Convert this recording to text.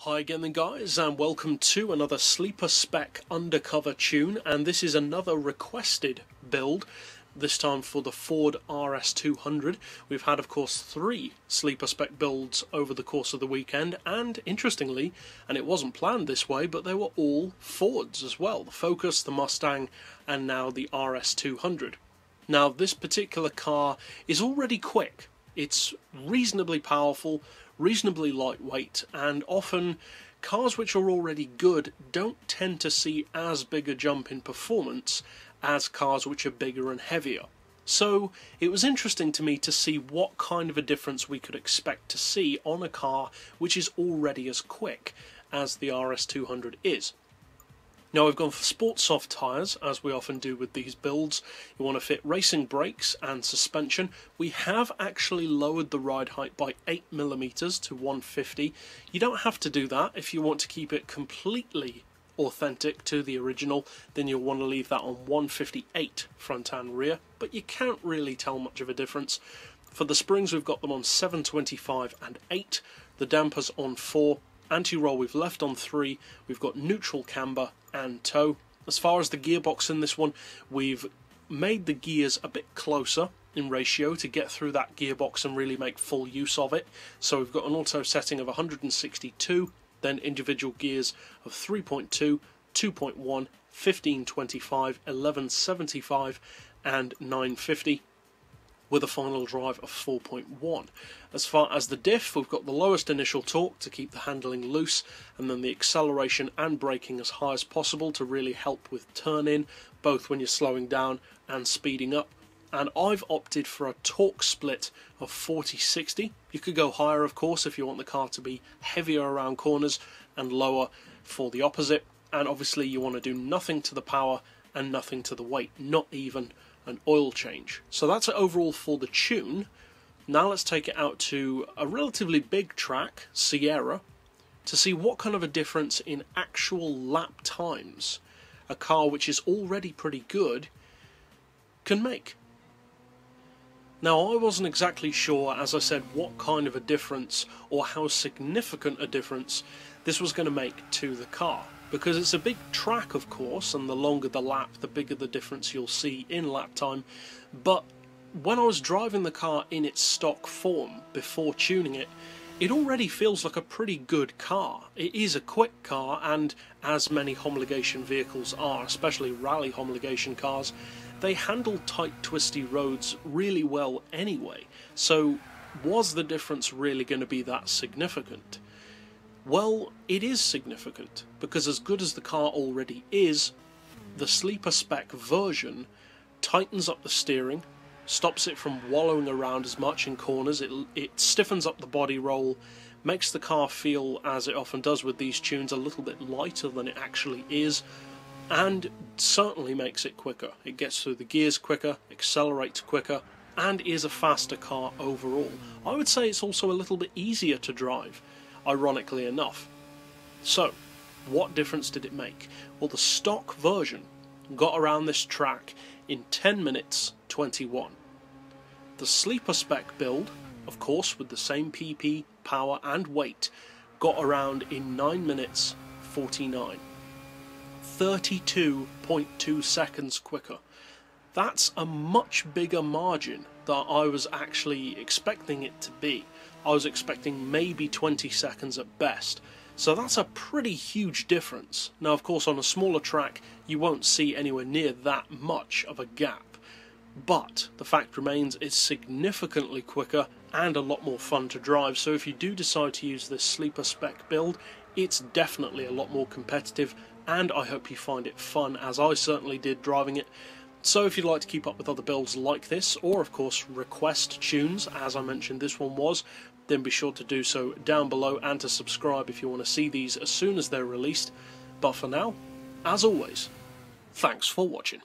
Hi again then guys, and welcome to another Sleeper Spec Undercover tune, and this is another requested build, this time for the Ford RS200. We've had of course 3 Sleeper Spec builds over the course of the weekend, and interestingly, and it wasn't planned this way, but they were all Fords as well, the Focus, the Mustang, and now the RS200. Now this particular car is already quick, it's reasonably powerful, reasonably lightweight, and often cars which are already good don't tend to see as big a jump in performance as cars which are bigger and heavier. So it was interesting to me to see what kind of a difference we could expect to see on a car which is already as quick as the RS200 is. Now we've gone for sport soft tyres, as we often do with these builds. You want to fit racing brakes and suspension. We have actually lowered the ride height by 8mm to 150. You don't have to do that. If you want to keep it completely authentic to the original, then you'll want to leave that on 158 front and rear, but you can't really tell much of a difference. For the springs we've got them on 725 and 8, the dampers on 4, anti-roll we've left on 3, we've got neutral camber and tow. As far as the gearbox in this one, we've made the gears a bit closer in ratio to get through that gearbox and really make full use of it. So we've got an auto setting of 162, then individual gears of 3.2, 2.1, 1525, 1175 and 950. With a final drive of 4.1. As far as the diff, we've got the lowest initial torque to keep the handling loose, and then the acceleration and braking as high as possible to really help with turn-in, both when you're slowing down and speeding up. And I've opted for a torque split of 40-60. You could go higher, of course, if you want the car to be heavier around corners, and lower for the opposite. And obviously you want to do nothing to the power and nothing to the weight, not even an oil change. So that's it overall for the tune. Now let's take it out to a relatively big track, Sierra, to see what kind of a difference in actual lap times a car which is already pretty good can make. Now I wasn't exactly sure, as I said, what kind of a difference or how significant a difference this was going to make to the car, because it's a big track of course, and the longer the lap the bigger the difference you'll see in lap time. But when I was driving the car in its stock form before tuning it, it already feels like a pretty good car. It is a quick car, and as many homologation vehicles are, especially rally homologation cars, they handle tight twisty roads really well anyway. So was the difference really going to be that significant? Well, it is significant, because as good as the car already is, the Sleeper Spec version tightens up the steering, stops it from wallowing around as much in corners, it stiffens up the body roll, makes the car feel, as it often does with these tunes, a little bit lighter than it actually is, and certainly makes it quicker. It gets through the gears quicker, accelerates quicker, and is a faster car overall. I would say it's also a little bit easier to drive, ironically enough. So, what difference did it make? Well, the stock version got around this track in 10 minutes 21. The Sleeper Spec build, of course with the same PP, power and weight, got around in 9 minutes 49. 32.2 seconds quicker. That's a much bigger margin than I was actually expecting it to be. I was expecting maybe 20 seconds at best. So that's a pretty huge difference. Now of course on a smaller track you won't see anywhere near that much of a gap. But the fact remains it's significantly quicker and a lot more fun to drive. So if you do decide to use this Sleeper Spec build, it's definitely a lot more competitive, and I hope you find it fun, as I certainly did driving it. So if you'd like to keep up with other builds like this, or of course request tunes, as I mentioned this one was, then be sure to do so down below, and to subscribe if you want to see these as soon as they're released. But for now, as always, thanks for watching.